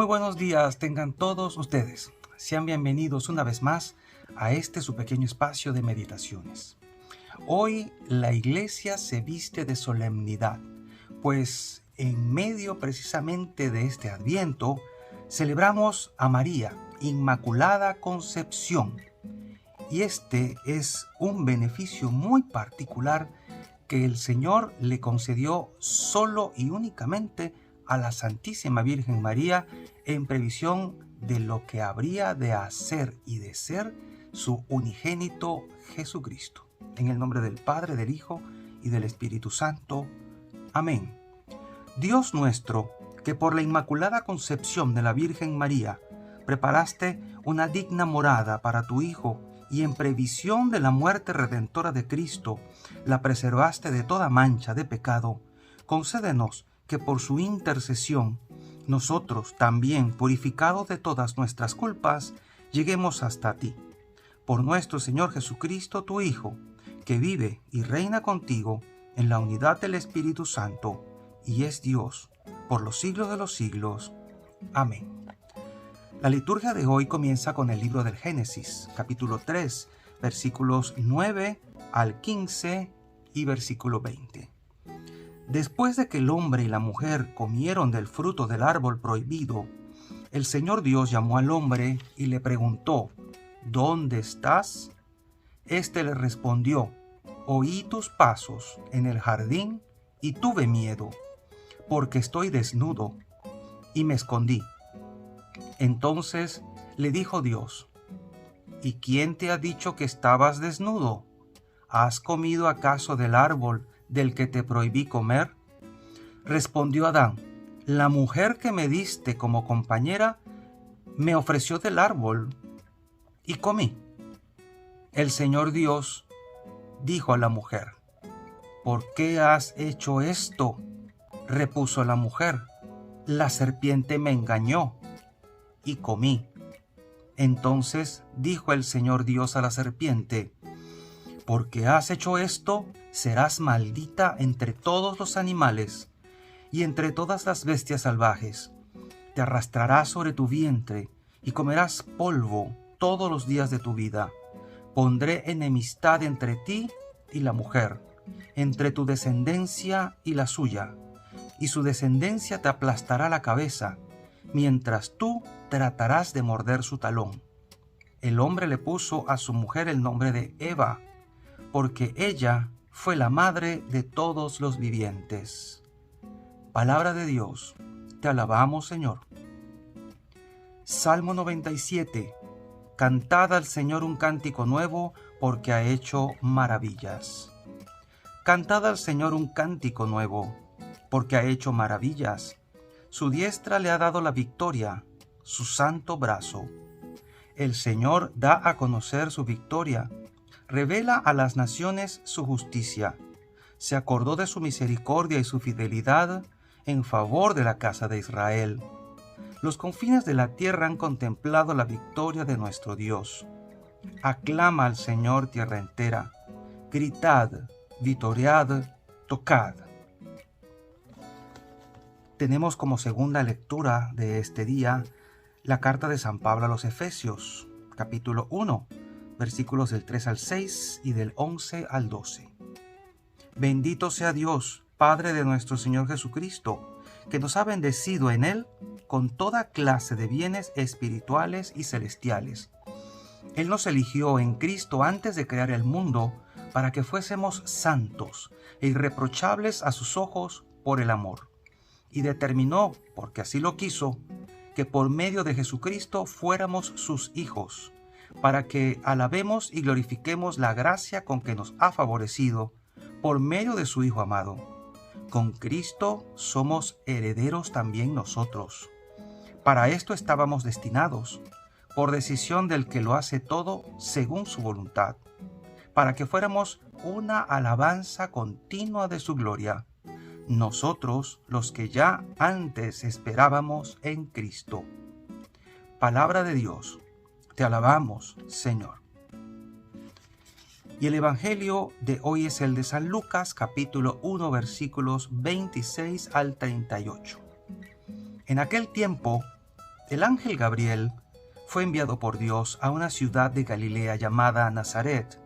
Muy buenos días tengan todos ustedes. Sean bienvenidos una vez más a este su pequeño espacio de meditaciones. Hoy la iglesia se viste de solemnidad, pues en medio precisamente de este Adviento celebramos a María, Inmaculada Concepción. Y este es un beneficio muy particular que el Señor le concedió solo y únicamente a la Santísima Virgen María en previsión de lo que habría de hacer y de ser su unigénito Jesucristo. En el nombre del Padre, del Hijo y del Espíritu Santo. Amén. Dios nuestro, que por la Inmaculada Concepción de la Virgen María preparaste una digna morada para tu Hijo y en previsión de la muerte redentora de Cristo la preservaste de toda mancha de pecado, concédenos que por su intercesión nosotros también, purificados de todas nuestras culpas, lleguemos hasta ti. Por nuestro Señor Jesucristo, tu Hijo, que vive y reina contigo en la unidad del Espíritu Santo, y es Dios por los siglos de los siglos. Amén. La liturgia de hoy comienza con el libro del Génesis, capítulo 3, versículos 9 al 15 y versículo 20. Después de que el hombre y la mujer comieron del fruto del árbol prohibido, el Señor Dios llamó al hombre y le preguntó: ¿Dónde estás? Éste le respondió: Oí tus pasos en el jardín y tuve miedo, porque estoy desnudo, y me escondí. Entonces le dijo Dios: ¿Y quién te ha dicho que estabas desnudo? ¿Has comido acaso del árbol del que te prohibí comer? Respondió Adán: La mujer que me diste como compañera me ofreció del árbol y comí. El Señor Dios dijo a la mujer: ¿Por qué has hecho esto? Repuso la mujer: La serpiente me engañó y comí. Entonces dijo el Señor Dios a la serpiente: Porque has hecho esto, serás maldita entre todos los animales y entre todas las bestias salvajes. Te arrastrarás sobre tu vientre y comerás polvo todos los días de tu vida. Pondré enemistad entre ti y la mujer, entre tu descendencia y la suya, y su descendencia te aplastará la cabeza, mientras tú tratarás de morder su talón. El hombre le puso a su mujer el nombre de Eva, porque ella fue la madre de todos los vivientes. Palabra de Dios, te alabamos, Señor. Salmo 97. Cantad al Señor un cántico nuevo, porque ha hecho maravillas. Cantad al Señor un cántico nuevo, porque ha hecho maravillas. Su diestra le ha dado la victoria, su santo brazo. El Señor da a conocer su victoria, revela a las naciones su justicia. Se acordó de su misericordia y su fidelidad en favor de la casa de Israel. Los confines de la tierra han contemplado la victoria de nuestro Dios. Aclama al Señor tierra entera. Gritad, vitoread, tocad. Tenemos como segunda lectura de este día la carta de San Pablo a los Efesios, capítulo 1, versículos del 3 al 6 y del 11 al 12. Bendito sea Dios, Padre de nuestro Señor Jesucristo, que nos ha bendecido en Él con toda clase de bienes espirituales y celestiales. Él nos eligió en Cristo antes de crear el mundo para que fuésemos santos e irreprochables a sus ojos por el amor. Y determinó, porque así lo quiso, que por medio de Jesucristo fuéramos sus hijos, para que alabemos y glorifiquemos la gracia con que nos ha favorecido por medio de su Hijo amado. Con Cristo somos herederos también nosotros. Para esto estábamos destinados, por decisión del que lo hace todo según su voluntad, para que fuéramos una alabanza continua de su gloria, nosotros los que ya antes esperábamos en Cristo. Palabra de Dios, te alabamos, Señor. Y el Evangelio de hoy es el de San Lucas, capítulo 1, versículos 26 al 38. En aquel tiempo, El ángel Gabriel fue enviado por Dios a una ciudad de Galilea llamada Nazaret,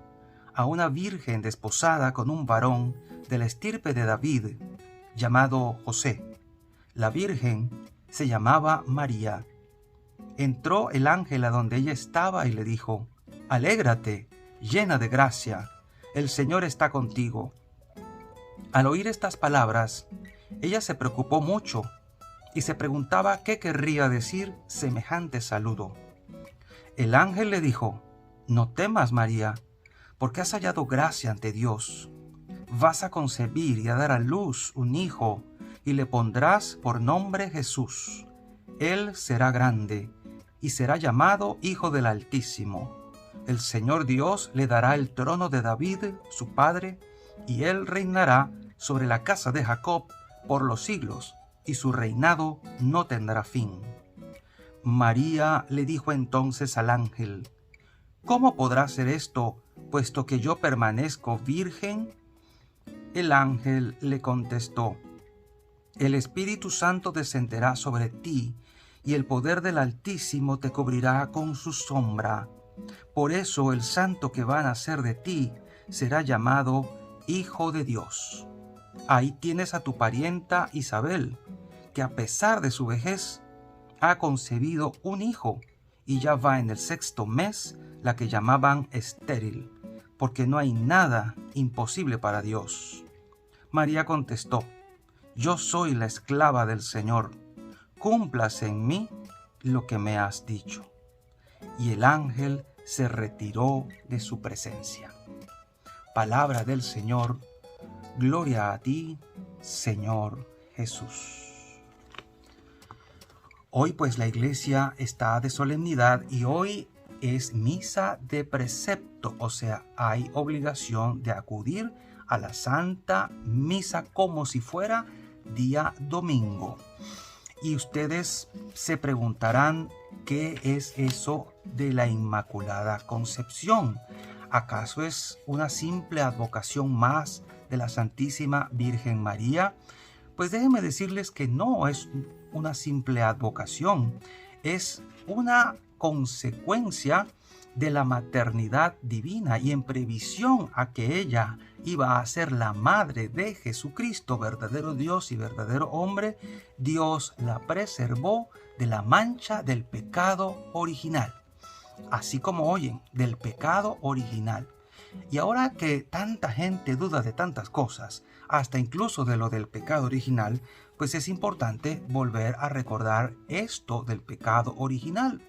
a una virgen desposada con un varón de la estirpe de David, llamado José. La virgen se llamaba María. Entró el ángel a donde ella estaba y le dijo: «Alégrate, llena de gracia, el Señor está contigo». Al oír estas palabras, ella se preocupó mucho y se preguntaba qué querría decir semejante saludo. El ángel le dijo: «No temas, María, porque has hallado gracia ante Dios. Vas a concebir y a dar a luz un hijo, y le pondrás por nombre Jesús. Él será grande, y será llamado Hijo del Altísimo. El Señor Dios le dará el trono de David, su padre, y él reinará sobre la casa de Jacob por los siglos, y su reinado no tendrá fin». María le dijo entonces al ángel: «¿Cómo podrá ser esto, puesto que yo permanezco virgen?» El ángel le contestó: «El Espíritu Santo descenderá sobre ti, y el poder del Altísimo te cubrirá con su sombra. Por eso el santo que va a nacer de ti será llamado Hijo de Dios. Ahí tienes a tu parienta Isabel, que a pesar de su vejez ha concebido un hijo, y ya va en el 6º mes, la que llamaban estéril, porque no hay nada imposible para Dios». María contestó: «Yo soy la esclava del Señor, cúmplase en mí lo que me has dicho». Y el ángel se retiró de su presencia. Palabra del Señor. Gloria a ti, Señor Jesús. Hoy pues la iglesia está de solemnidad y hoy es misa de precepto, o sea, hay obligación de acudir a la Santa Misa como si fuera día domingo. Y ustedes se preguntarán, ¿qué es eso de la Inmaculada Concepción? ¿Acaso es una simple advocación más de la Santísima Virgen María? Pues déjenme decirles que no es una simple advocación, es una consecuencia de la maternidad divina, y en previsión a que ella iba a ser la madre de Jesucristo, verdadero Dios y verdadero hombre, Dios la preservó de la mancha del pecado original. Así como oyen, del pecado original. Y ahora que tanta gente duda de tantas cosas, hasta incluso de lo del pecado original, pues es importante volver a recordar esto del pecado original.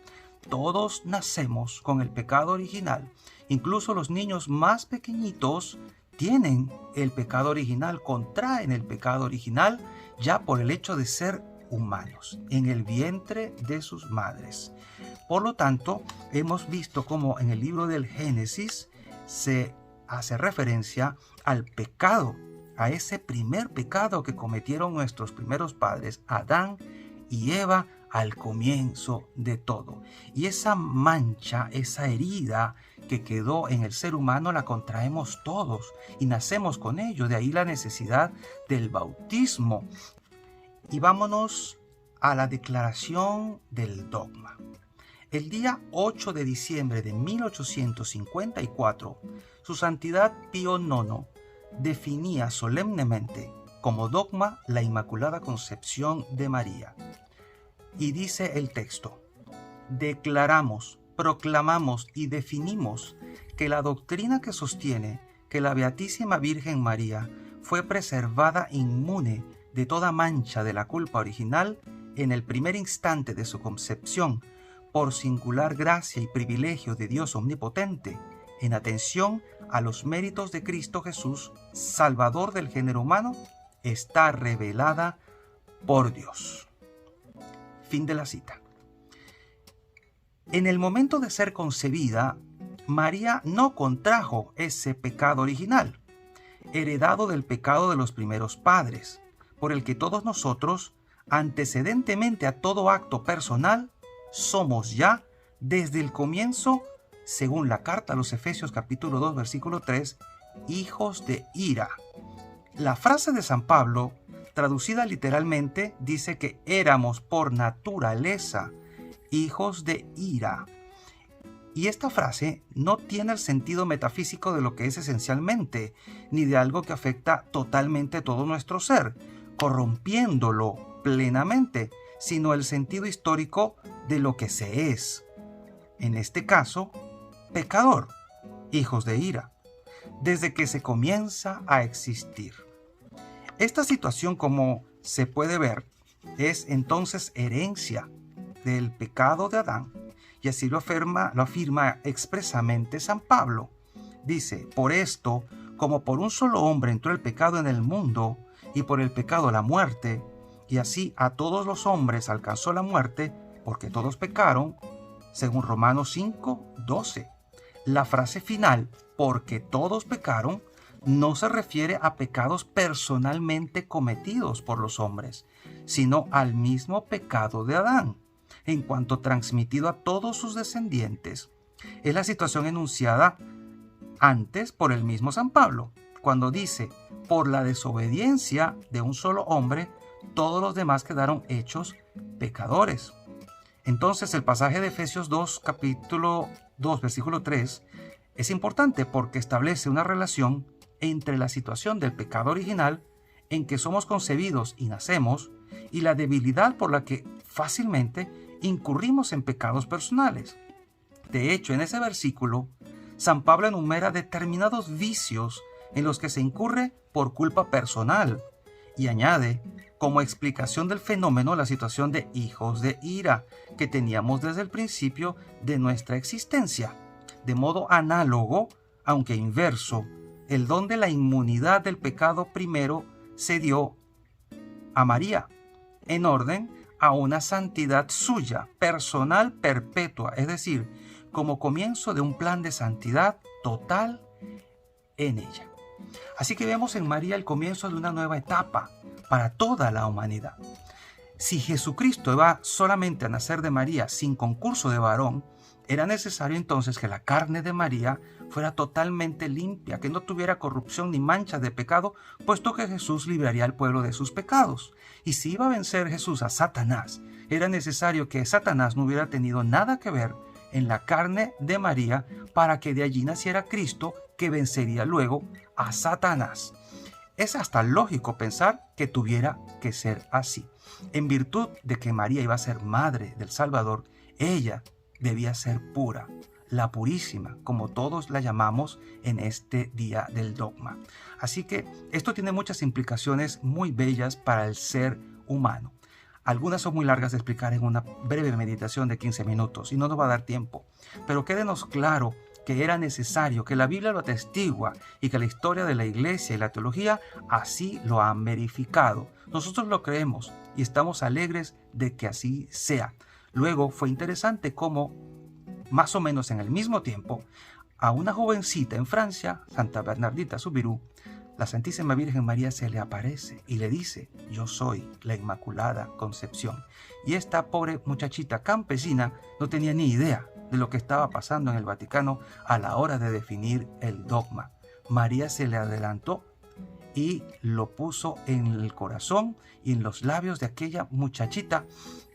Todos nacemos con el pecado original. Incluso los niños más pequeñitos tienen el pecado original, contraen el pecado original ya por el hecho de ser humanos en el vientre de sus madres. Por lo tanto, hemos visto cómo en el libro del Génesis se hace referencia al pecado, a ese primer pecado que cometieron nuestros primeros padres, Adán y Eva, al comienzo de todo. Y esa mancha, esa herida que quedó en el ser humano la contraemos todos y nacemos con ello. De ahí la necesidad del bautismo. Y vámonos a la declaración del dogma. El día 8 de diciembre de 1854, Su Santidad Pío IX definía solemnemente como dogma la Inmaculada Concepción de María. Y dice el texto: declaramos, proclamamos y definimos que la doctrina que sostiene que la Beatísima Virgen María fue preservada inmune de toda mancha de la culpa original en el primer instante de su concepción, por singular gracia y privilegio de Dios omnipotente, en atención a los méritos de Cristo Jesús, Salvador del género humano, está revelada por Dios. Fin de la cita. En el momento de ser concebida, María no contrajo ese pecado original, heredado del pecado de los primeros padres, por el que todos nosotros, antecedentemente a todo acto personal, somos ya, desde el comienzo, según la carta a los Efesios capítulo 2, versículo 3, hijos de ira. La frase de San Pablo, traducida literalmente, dice que éramos por naturaleza hijos de ira. Y esta frase no tiene el sentido metafísico de lo que es esencialmente, ni de algo que afecta totalmente todo nuestro ser, corrompiéndolo plenamente, sino el sentido histórico de lo que se es. En este caso, pecador, hijos de ira, desde que se comienza a existir. Esta situación, como se puede ver, es entonces herencia del pecado de Adán, y así lo afirma expresamente San Pablo. Dice, por esto, como por un solo hombre entró el pecado en el mundo, y por el pecado la muerte, y así a todos los hombres alcanzó la muerte, porque todos pecaron, según Romanos 5:12. La frase final, porque todos pecaron, no se refiere a pecados personalmente cometidos por los hombres, sino al mismo pecado de Adán, en cuanto transmitido a todos sus descendientes. Es la situación enunciada antes por el mismo San Pablo, cuando dice, por la desobediencia de un solo hombre, todos los demás quedaron hechos pecadores. Entonces el pasaje de Efesios 2, capítulo 2, versículo 3, es importante porque establece una relación entre la situación del pecado original, en que somos concebidos y nacemos, y la debilidad por la que fácilmente incurrimos en pecados personales. De hecho, en ese versículo, San Pablo enumera determinados vicios en los que se incurre por culpa personal y añade, como explicación del fenómeno, la situación de hijos de ira que teníamos desde el principio de nuestra existencia. De modo análogo, aunque inverso, el don de la inmunidad del pecado primero se dio a María, en orden a una santidad suya, personal, perpetua, es decir, como comienzo de un plan de santidad total en ella. Así que vemos en María el comienzo de una nueva etapa para toda la humanidad. Si Jesucristo iba solamente a nacer de María sin concurso de varón, era necesario entonces que la carne de María fuera totalmente limpia, que no tuviera corrupción ni manchas de pecado, puesto que Jesús libraría al pueblo de sus pecados. Y si iba a vencer Jesús a Satanás, era necesario que Satanás no hubiera tenido nada que ver en la carne de María para que de allí naciera Cristo, que vencería luego a Satanás. Es hasta lógico pensar que tuviera que ser así. En virtud de que María iba a ser madre del Salvador, ella debía ser pura, la purísima, como todos la llamamos en este día del dogma. Así que esto tiene muchas implicaciones muy bellas para el ser humano. Algunas son muy largas de explicar en una breve meditación de 15 minutos y no nos va a dar tiempo. Pero quédenos claro que era necesario, que la Biblia lo atestigua y que la historia de la Iglesia y la teología así lo han verificado. Nosotros lo creemos y estamos alegres de que así sea. Luego fue interesante cómo, más o menos en el mismo tiempo, a una jovencita en Francia, Santa Bernardita Soubirous, la Santísima Virgen María se le aparece y le dice, yo soy la Inmaculada Concepción. Y esta pobre muchachita campesina no tenía ni idea de lo que estaba pasando en el Vaticano a la hora de definir el dogma. María se le adelantó y lo puso en el corazón y en los labios de aquella muchachita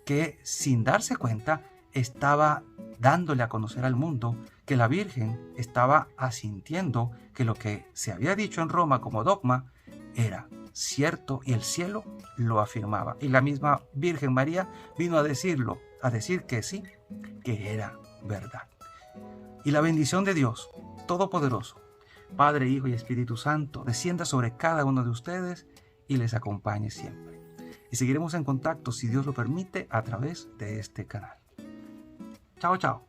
que, sin darse cuenta, estaba dándole a conocer al mundo que la Virgen estaba asintiendo que lo que se había dicho en Roma como dogma era cierto y el cielo lo afirmaba. Y la misma Virgen María vino a decirlo, a decir que sí, que era verdad. Y la bendición de Dios Todopoderoso, Padre, Hijo y Espíritu Santo, descienda sobre cada uno de ustedes y les acompañe siempre. Y seguiremos en contacto, si Dios lo permite, a través de este canal. Chao, chao.